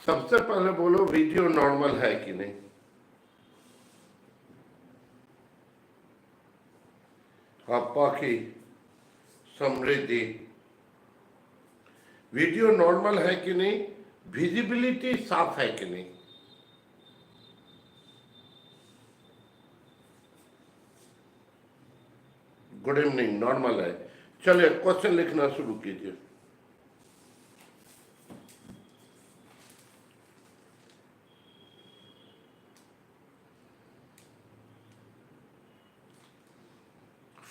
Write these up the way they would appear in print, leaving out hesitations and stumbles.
सबसे पहले बोलो वीडियो नॉर्मल है कि नहीं। आपा की समृद्धि, वीडियो नॉर्मल है कि नहीं, विजिबिलिटी साफ है कि नहीं। गुड इवनिंग, नॉर्मल है। चलिए क्वेश्चन लिखना शुरू कीजिए।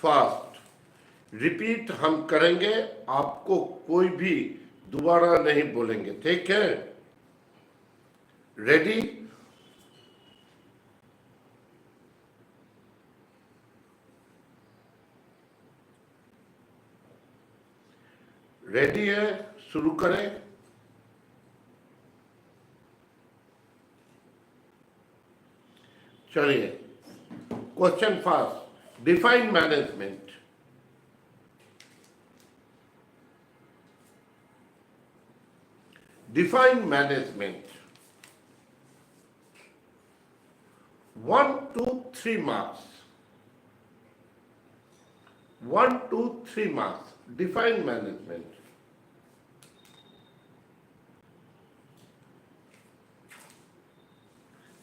फास्ट रिपीट हम करेंगे, आपको कोई भी दोबारा नहीं बोलेंगे, ठीक है। रेडी? रेडी है, शुरू करें। चलिए question fast. Define management. Define management. 1, 2, 3 marks. 1, 2, 3 marks. Define management.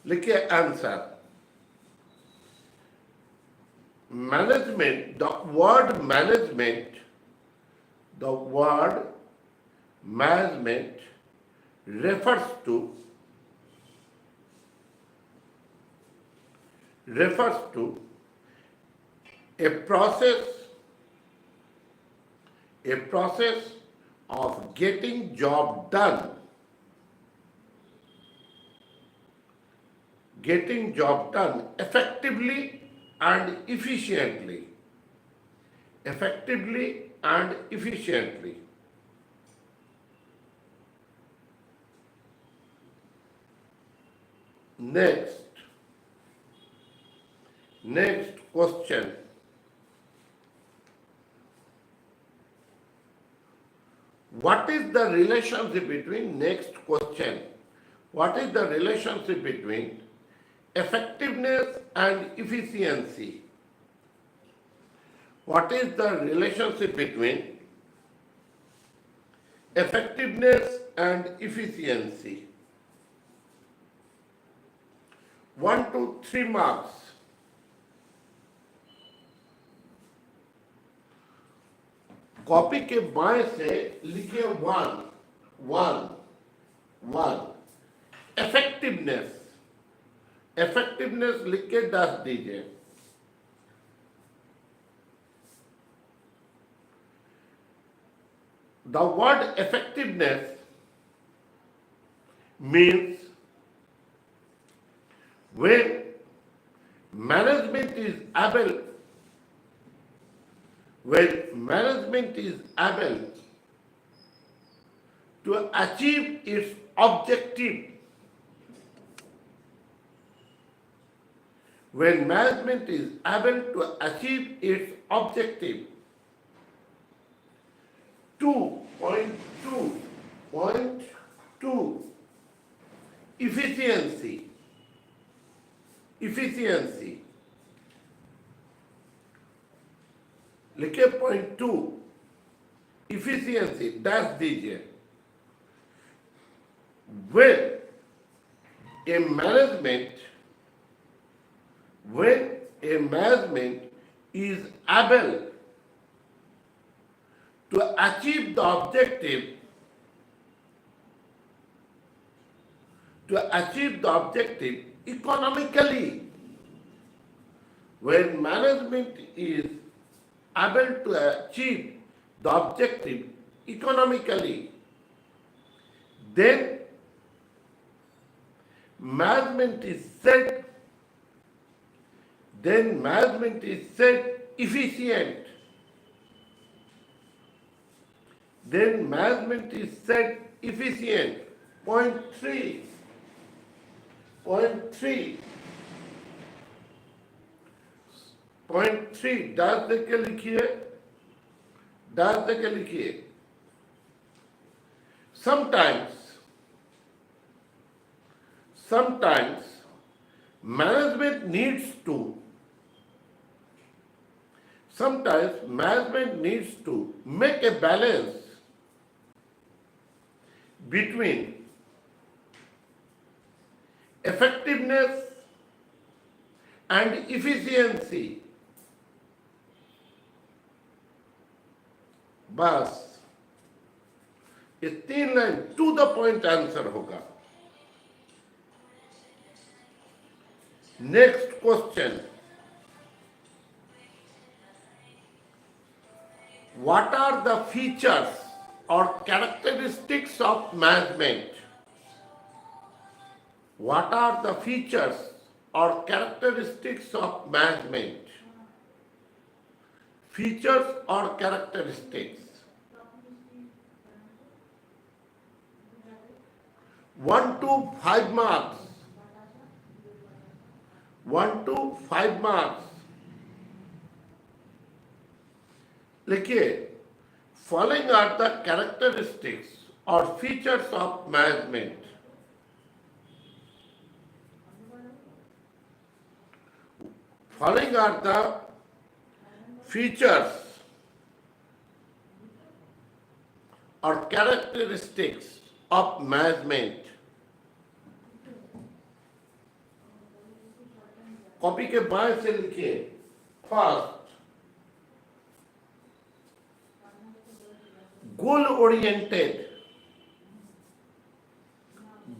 लिखिए answer. Management, the word management refers to a process of getting job done effectively and efficiently. Next question. What is the relationship between effectiveness and efficiency? What is the relationship between effectiveness and efficiency? 1 to 3 marks. Copy के बाएं से लिखिए 1 effectiveness लिख के 10 दीजिए। The word effectiveness means when management is able to achieve its objective, when management is able to achieve its objective. 2.2 efficiency. लिखे 0.2 efficiency, dash दीजिए। when a management is able to achieve the objective economically, when management is able to achieve the objective economically, then management is said efficient. Point 3 dash देके लिखिए। Sometimes sometimes management needs to make a balance between effectiveness and efficiency. बस ये 3 line to the point answer होगा. Next question, what are the features or characteristics of management? What are the features or characteristics of management? Features or characteristics? 1 to 5 marks. 1 to 5 marks. लिखिए, following are the characteristics or features of management. Following are the features or characteristics of management. Copy के बाएं से लिखिए. First, goal oriented.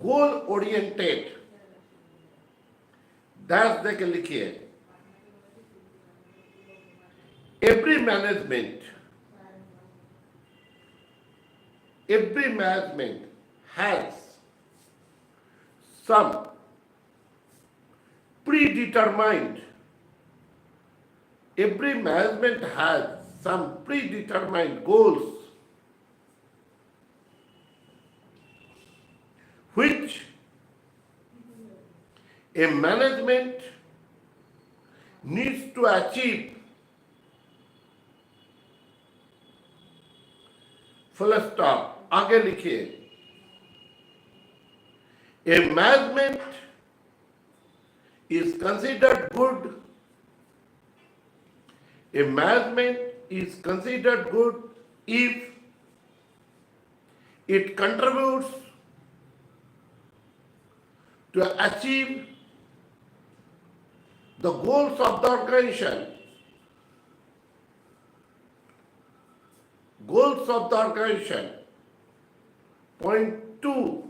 Goal oriented dash देके लिखिए. every management has some predetermined goals which a management needs to achieve. Full stop. आगे लिखिए. A management is considered good. A management is considered good if it contributes to achieve the goals of the organization. Goals of the organization. Point 2.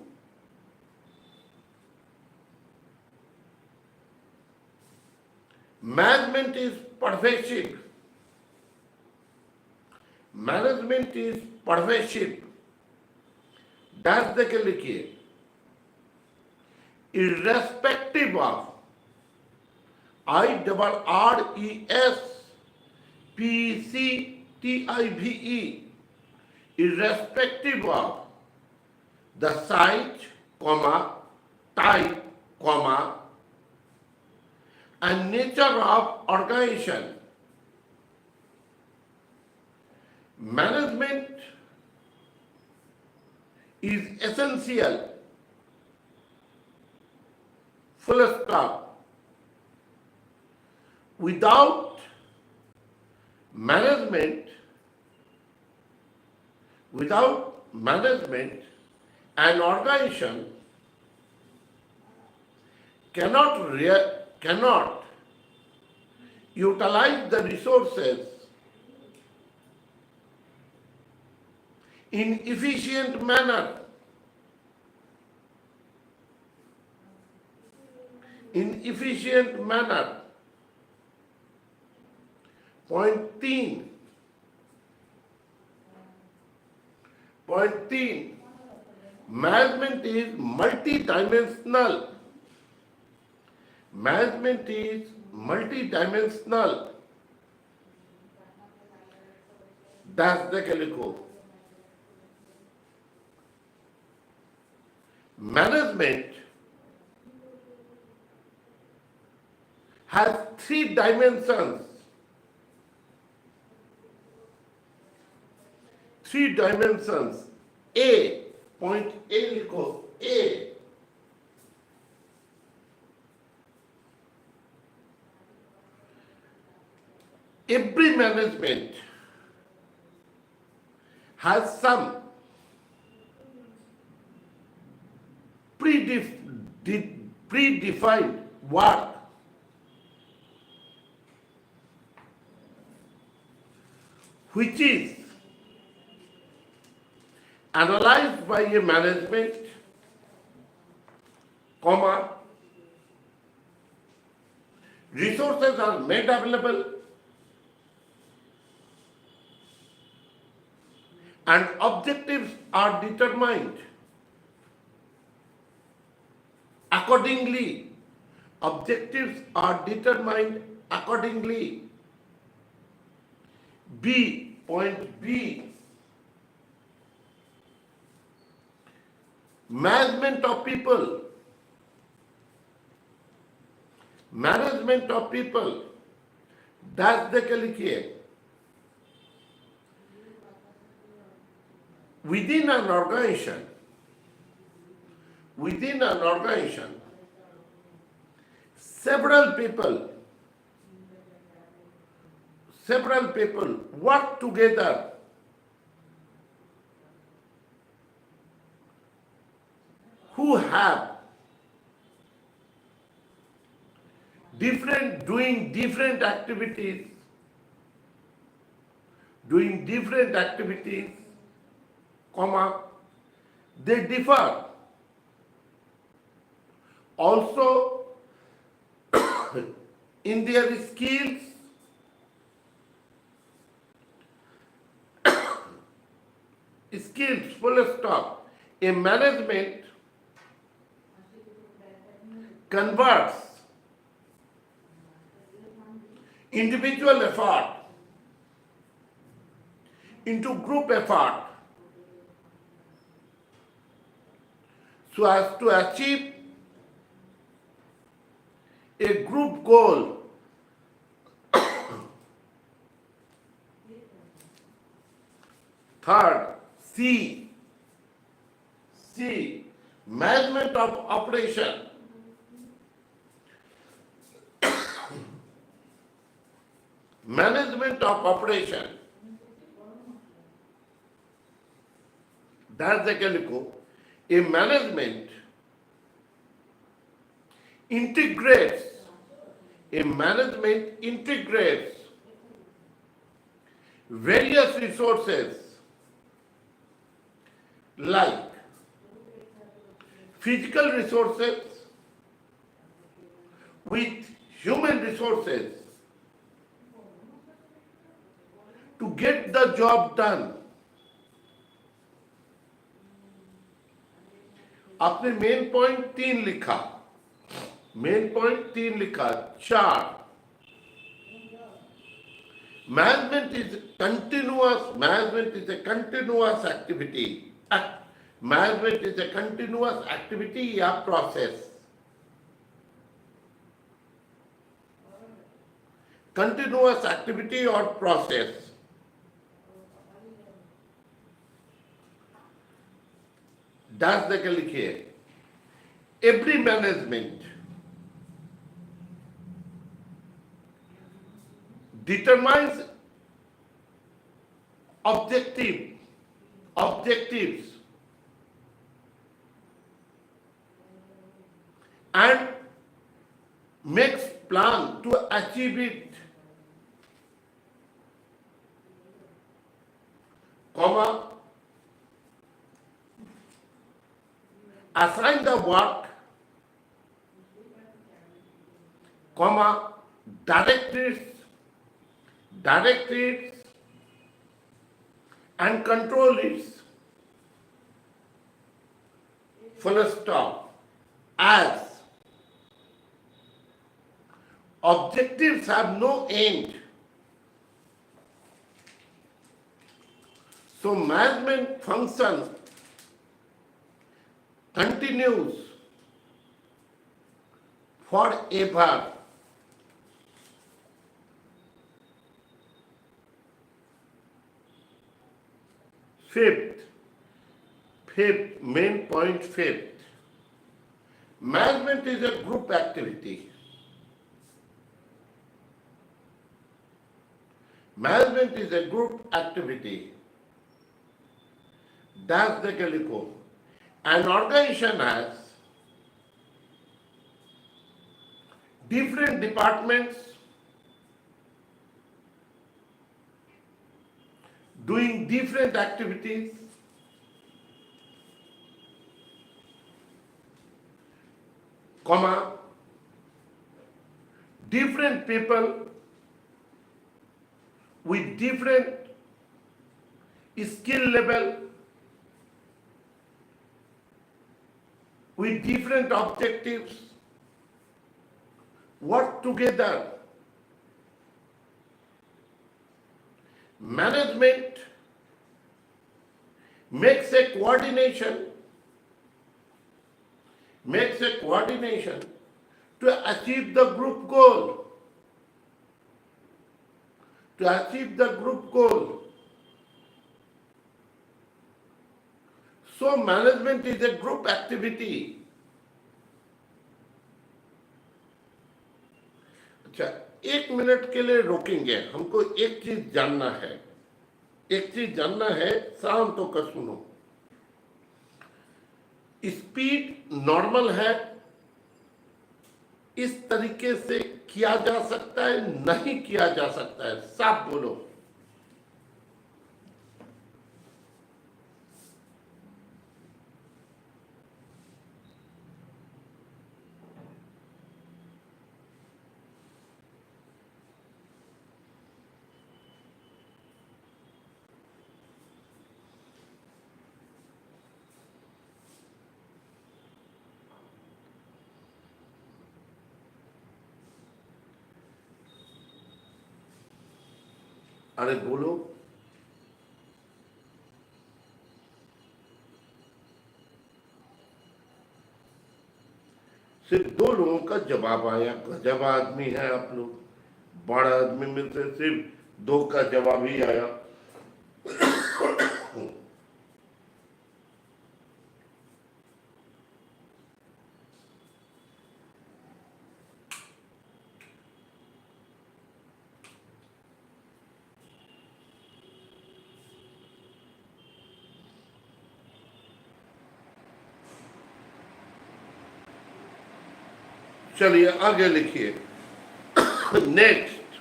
Management is pervasive. Management is pervasive. Dash देके लिखिए. Irrespective of IRRESPECTIVE, irrespective of the size, type, and nature of organization. Management is essential. Full stop. Without management, an organization cannot utilize the resources in efficient manner. Point 3. Management is multidimensional. Dash देके लिखो. Management has 3 dimensions. 3 dimensions. A, point A लिखो. A, Every management has some predefined work which is analyzed by a management, comma, resources are made available and objectives are determined accordingly. Objectives are determined accordingly. Point B, management of people. Management of people dash दे के लिखिए within an organization several people work together who have doing different activities, comma, they differ. Also, in their skills, full stop. A management converts individual effort into group effort so as to achieve a group goal. Third, C, management of operation. Management of operation. That's the calico. A management integrates various resources like physical resources with human resources to get the job done. आपने main point 3 लिखा, 4 management is a continuous activity. Management is a continuous activity या process. Continuous activity or process. That's the लिखिए. Every management determines objectives and makes plan to achieve it, comma, assign the work, comma, direct it and control it, full stop. As objectives have no end, so management function continues forever. Fifth, main point fifth. Management is a group activity. Management is a group activity dash देके लिखो an organisation has different departments doing different activities, comma, different people with different skill level, with different objectives, work together. Management makes a coordination to achieve the group goal. So management is a group activity. अच्छा, 1 minute के लिए रोकेंगे, हमको एक चीज जानना है, शांत होकर सुनो। स्पीड नॉर्मल है, इस तरीके से किया जा सकता है, नहीं किया जा सकता है, साफ बोलो। अरे बोलो, सिर्फ 2 लोगों का जवाब आया। गजब आदमी है आप लोग, बड़ा आदमी में से सिर्फ 2 का जवाब ही आया। चलिए आगे लिखिए। Next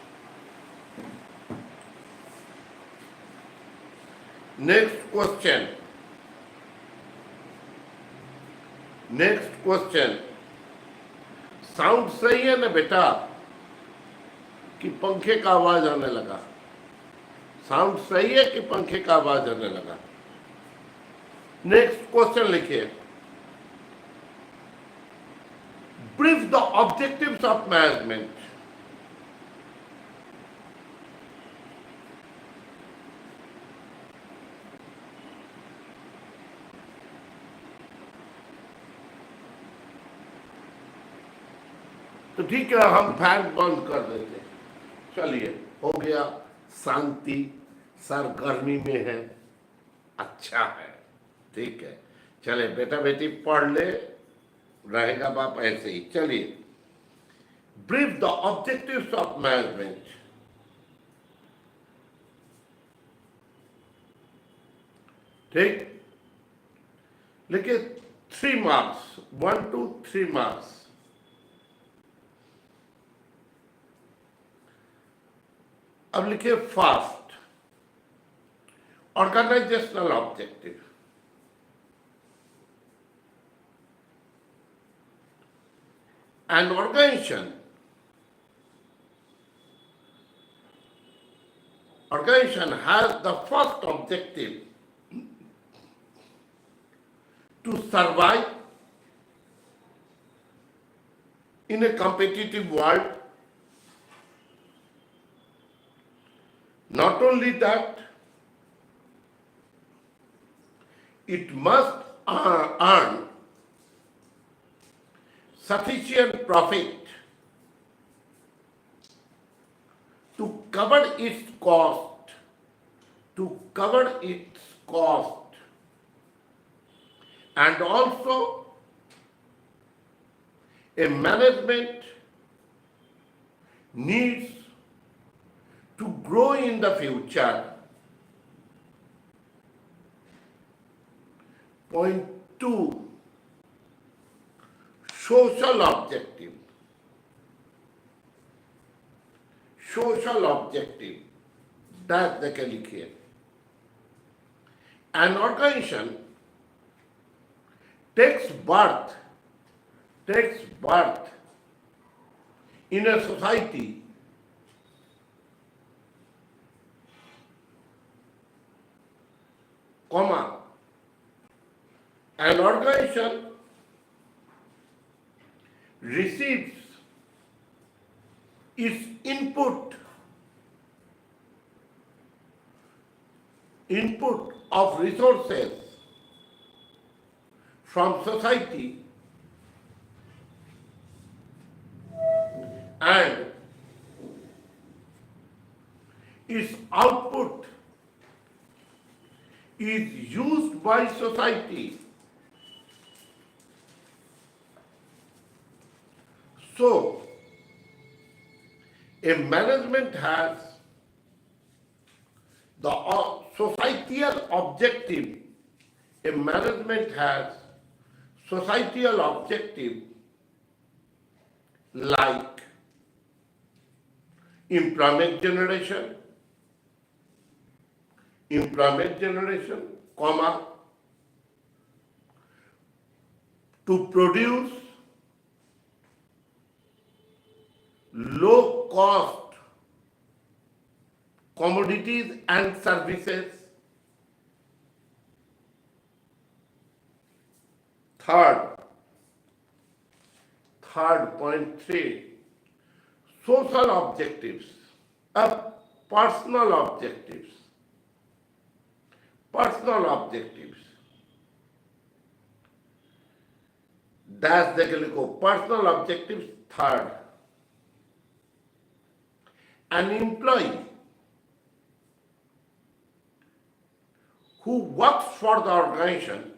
question. साउंड सही है ना बेटा, कि पंखे का आवाज आने लगा? साउंड सही है कि पंखे का आवाज आने लगा? नेक्स्ट क्वेश्चन लिखिए। Brief the objectives of management. तो ठीक है, हम फैन बंद कर देते। चलिए, हो गया शांति, सर गर्मी में है, अच्छा है, ठीक है। चले बेटा बेटी पढ़ ले, रहेगा बाप ऐसे ही। चलिए, brief the objectives of management. ठीक, लिखिए 3 मार्क्स, 1 to 3 मार्क्स। अब लिखिए first, organisational objective. An organization has the first objective to survive in a competitive world. Not only that, it must earn sufficient profit to cover its cost, and also a management needs to grow in the future. Point 2, social objective. Social objective. That they can लिखिए. An organization takes birth in a society comma, an organization receives its input of resources from society and its output is used by society. So, a management has the societal objective. A management has societal objective like employment generation, comma, to produce low cost commodities and services. Third, point 3, social objectives, personal objectives. Dash देके लिखो, personal objectives. Third, an employee who works for the organization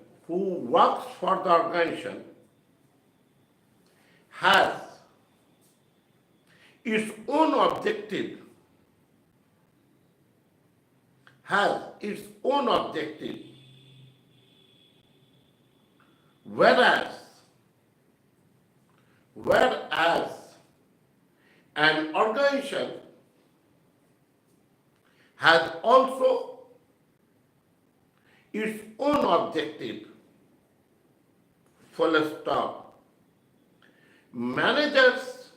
has its own objective, whereas an organization has also its own objective. Full stop. Managers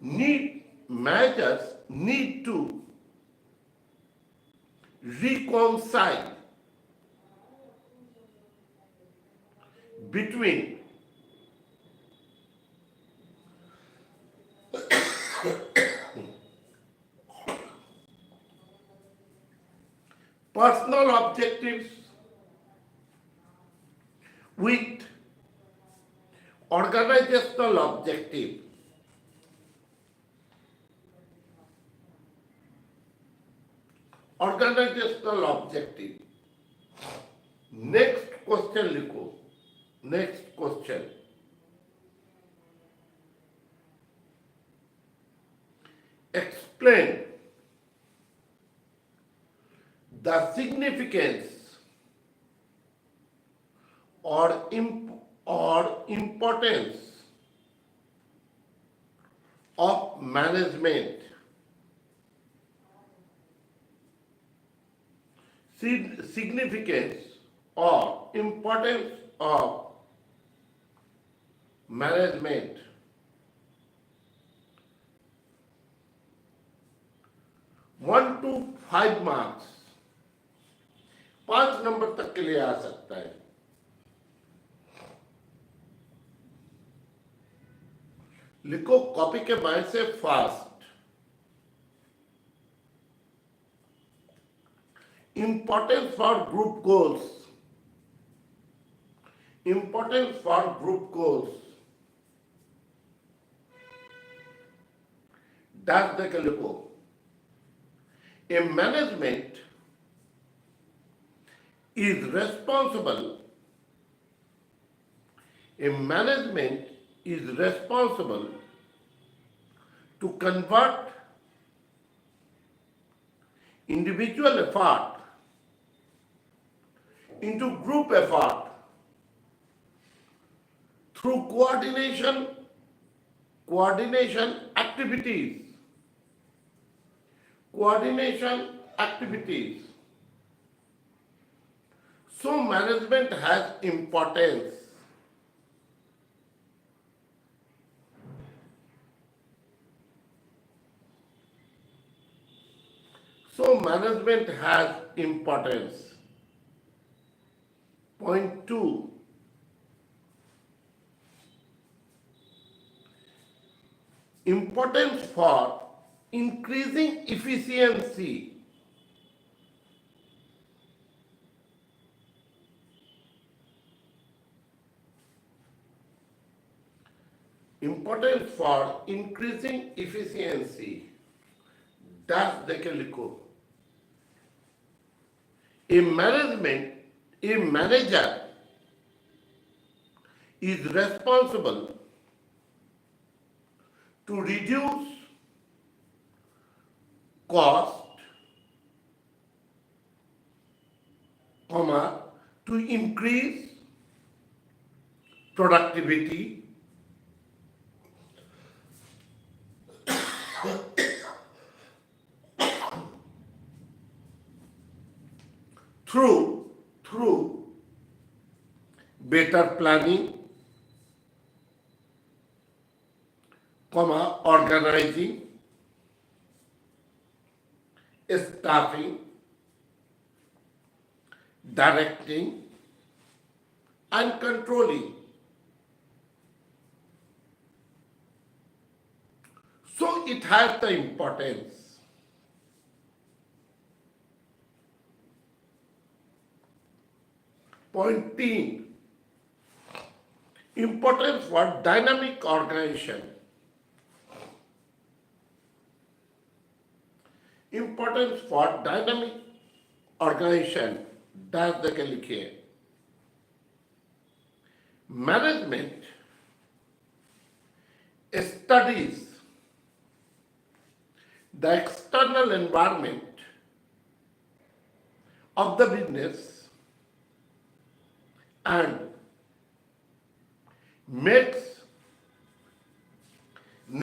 need to reconcile between personal objectives with organizational objective. Next question लिखो. Next question. Explain the significance or importance of management. Significance or importance of management. 1 to 5 marks, 5 number तक के लिए आ सकता है. लिखो copy के बाएं से fast. Importance for group goals. Dash देके लिखो. A management is responsible to convert individual effort into group effort through coordination activities. So management has importance. So management has importance. Point 2. Importance for increasing efficiency. Importance for increasing efficiency. Das দেখে লিখো। A manager is responsible to reduce cost, to increase productivity, through better planning, organizing, staffing, directing, and controlling. So it has the importance. Point 3. Importance for dynamic organization. Importance for dynamic organization. Das দেখে লিখিয়ে। Management studies the external environment of the business and makes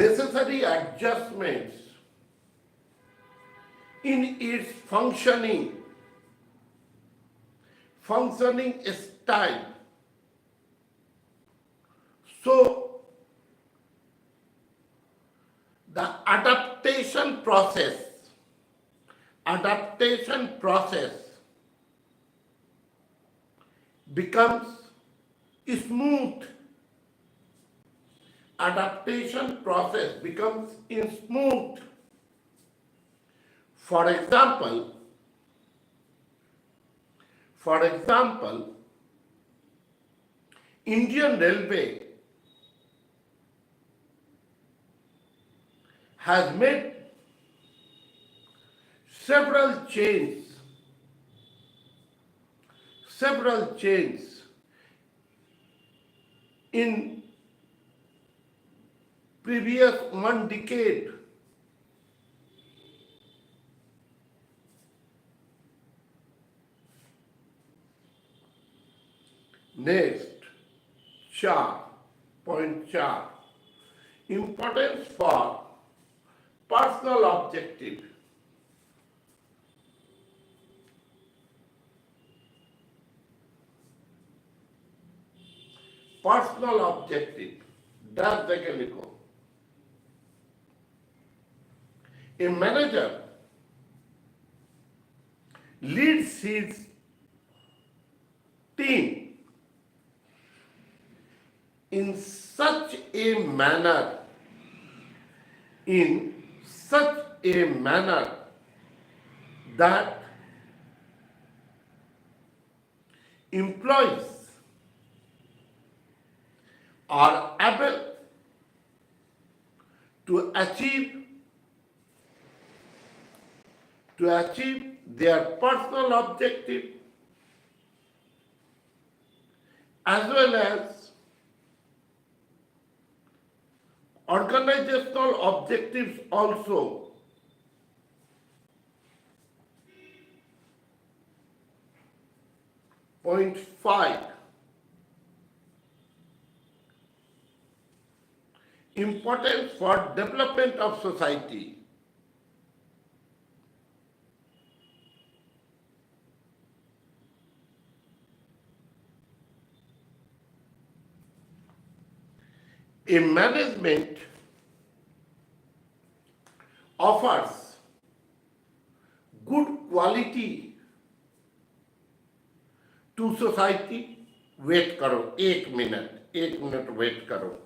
necessary adjustments in its functioning style. So the adaptation process becomes smooth. Adaptation process becomes smooth. For example, Indian Railway has made several changes in previous 1 decade. Next, point 4. Importance for personal objective. Personal objective. Das দেখে লিখো। A manager leads his team in such a manner that employees are able to achieve their personal objective as well as organizational objectives also. Point 5. Importance for development of society. A management offers good quality to society. Wait करो 1 minute wait करो.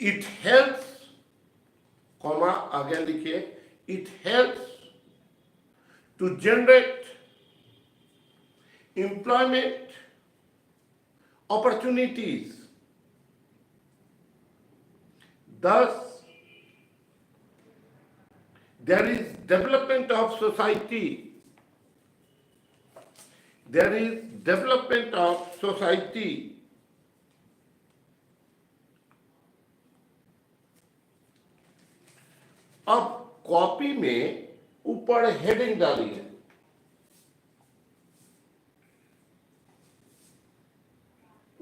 It helps, comma आगे लिखिए, it helps to generate employment opportunities. Thus, there is development of society. There is development of society. अब copy में ऊपर heading डालिए.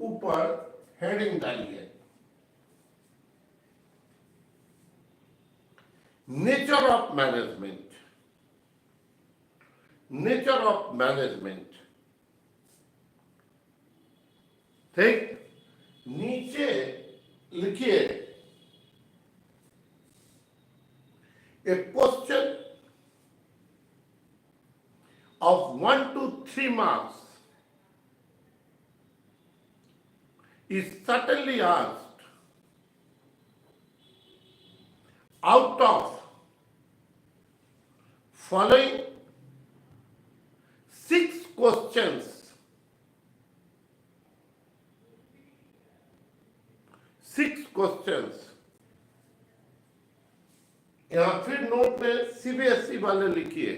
ऊपर heading डालिए. Nature of management. Nature of management. ठीक. नीचे लिखिए a question of 1 to 3 marks is certainly asked out of following 6 questions. 6 questions. यहां फिर नोट में सीबीएसई वाले लिखिए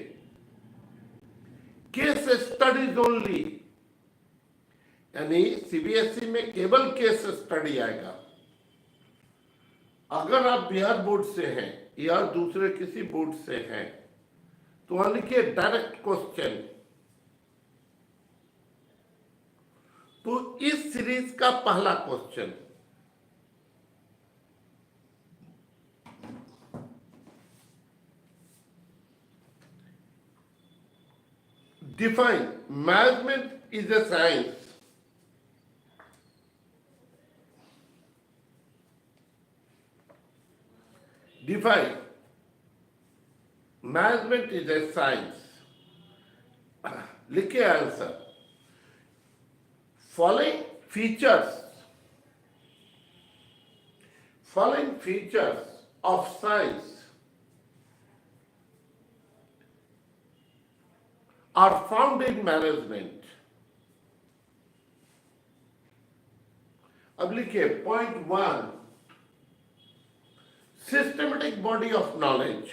केस स्टडीज ओनली, यानी सीबीएसई में केवल केस स्टडी आएगा. अगर आप बिहार बोर्ड से हैं या दूसरे किसी बोर्ड से हैं तो वहां लिखिए डायरेक्ट क्वेश्चन. तो इस सीरीज का पहला question, define management is a science. Define management is a science. लिखिए answer. Following features of science are found in management. अब लिखिए point 1, systematic body of knowledge.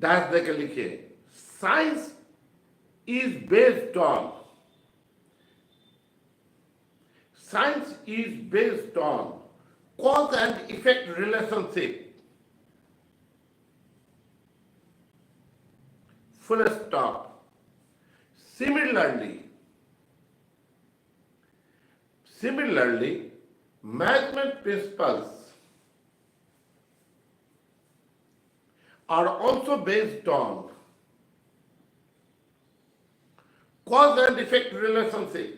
Dash देकर लिखिए science is based on cause and effect relationship. Full stop. Similarly, management principles are also based on cause and effect relationship.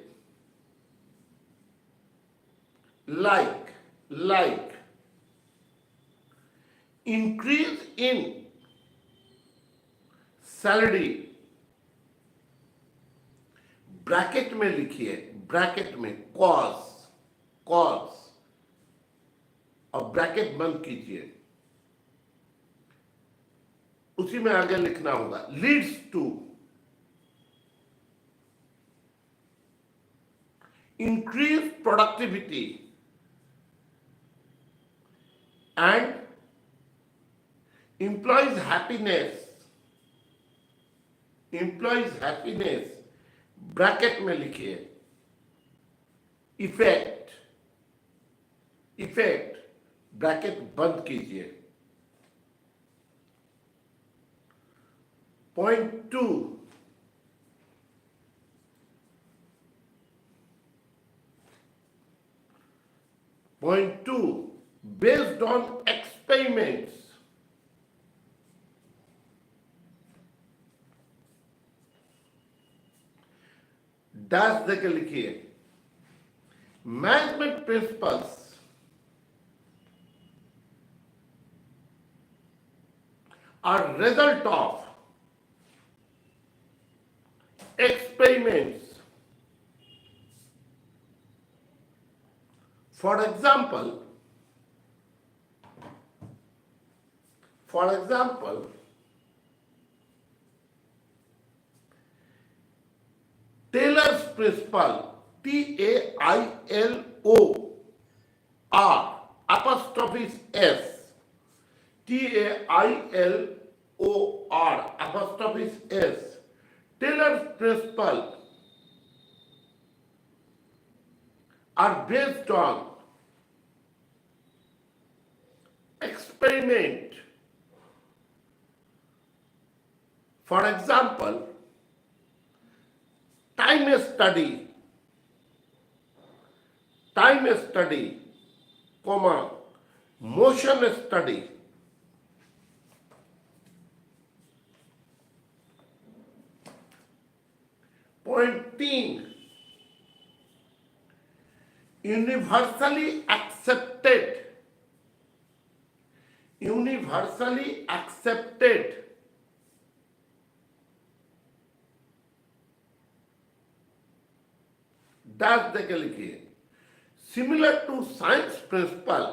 Like increase in salary bracket में लिखिए, bracket में cause, cause, और bracket बंद कीजिए, उसी में आगे लिखना होगा leads to increase productivity and employees happiness, employees happiness, bracket में लिखिए इफेक्ट, इफेक्ट, ब्रैकेट बंद कीजिए। Point 2, Point 2, based on experiments, dash देके लिखिए management principles are result of experiments. For example, Taylor's principle, Tailor apostrophe S, Tailor apostrophe S, Taylor's principle are based on experiment. For example, time study, comma, motion study. Point 3, universally accepted dash देके लिखिए similar to science principle,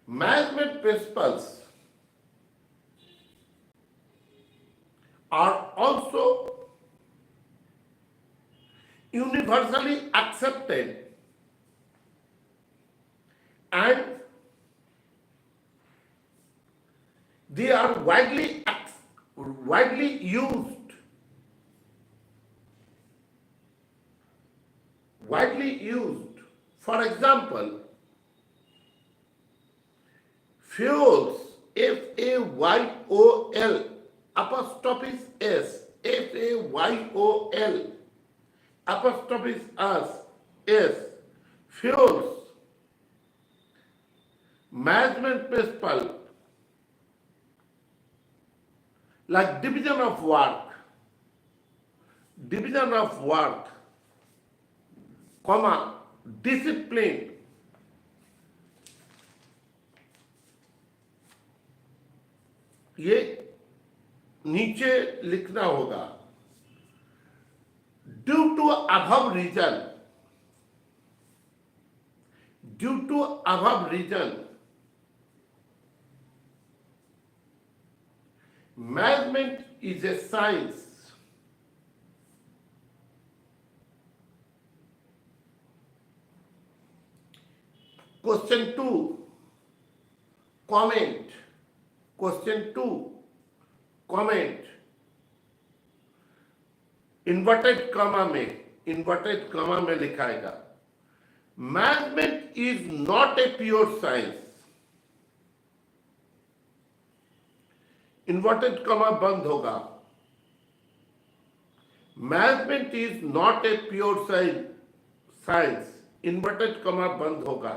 management principles are also universally accepted and they are widely used. For example, fuels, FAYOL apostrophe S, FAYOL apostrophe S, fuels, management principle like division of work, comma, discipline, ये नीचे लिखना होगा due to above reason management is a science, question 2 comment inverted comma में लिखाएगा management is not a pure science, inverted comma बंद होगा, management is not a pure science, inverted comma बंद होगा,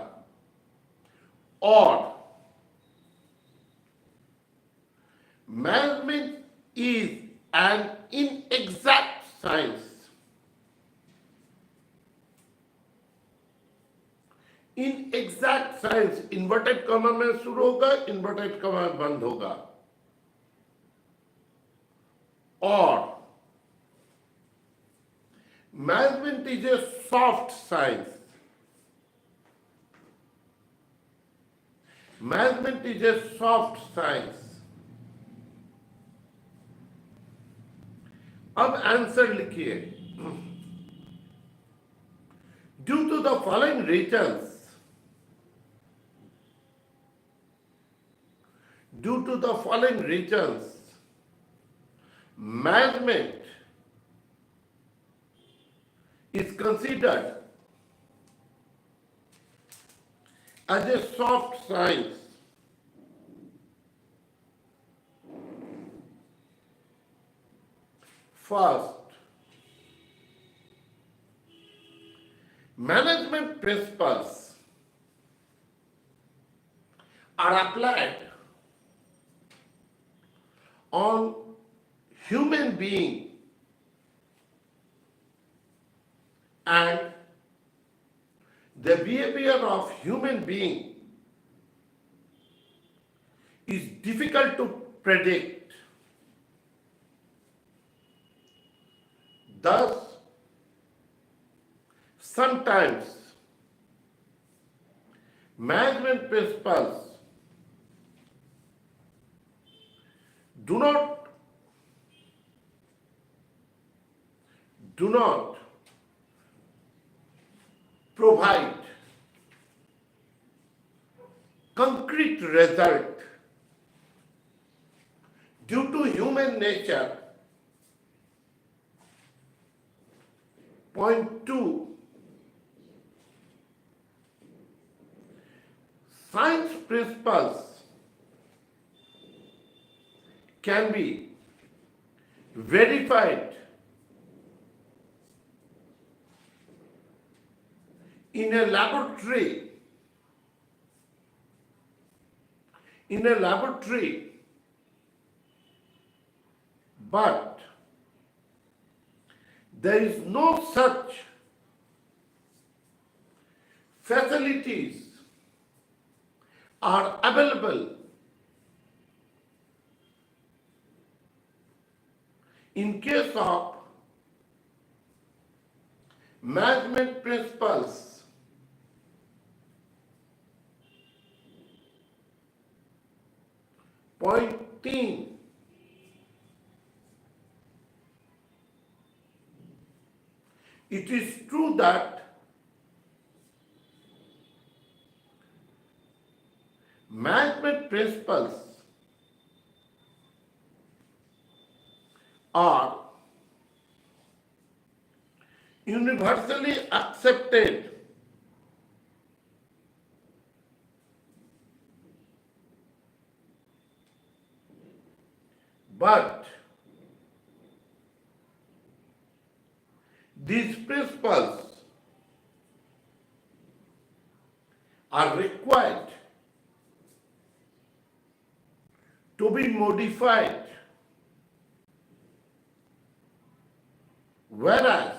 और management is an inexact science. Inexact science inverted comma में शुरू होगा, इन्वर्टेड कॉमा बंद होगा। और management is a soft science. Management is a soft science. अब आंसर लिखिए. Due to the following reasons, due to the following reasons, management is considered as a soft science. First, management principles are applied on human being and the behavior of human being is difficult to predict. Thus, sometimes management principles do not provide concrete result due to human nature. Point 2, science principles can be verified in a laboratory, but there is no such facilities are available in case of management principles. Point 3, it is true that management principles are universally accepted, but these principles are required to be modified, whereas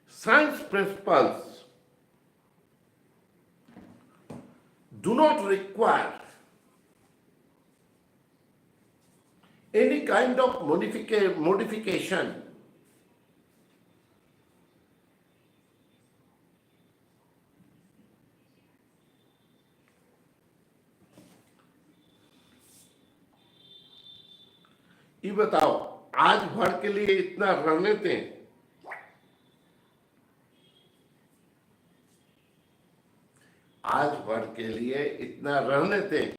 science principles do not require any kind of modification. ये बताओ, आज भर के लिए इतना रहने दें, आज भर के लिए इतना रहने दें.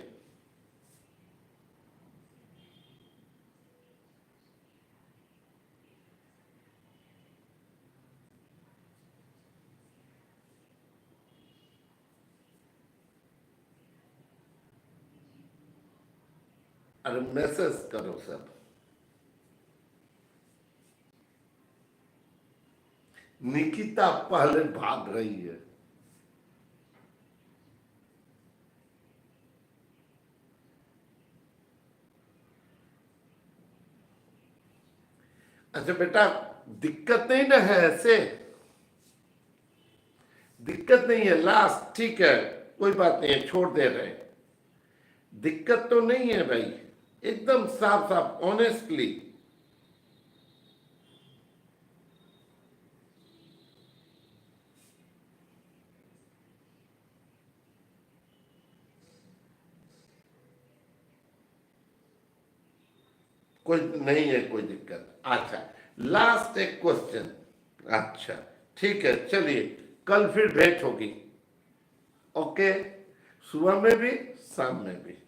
अरे मैसेज करो सब. निकिता पहले भाग रही है. अच्छा बेटा, दिक्कत नहीं ना है, ऐसे दिक्कत नहीं है. लास्ट ठीक है, कोई बात नहीं है, छोड़ दे रहे. दिक्कत तो नहीं है भाई. एकदम साफ साफ ऑनेस्टली। कोई नहीं है कोई दिक्कत। अच्छा, लास्ट एक क्वेश्चन। अच्छा ठीक है, चलिए कल फिर भेंट होगी। ओके, सुबह में भी शाम में भी।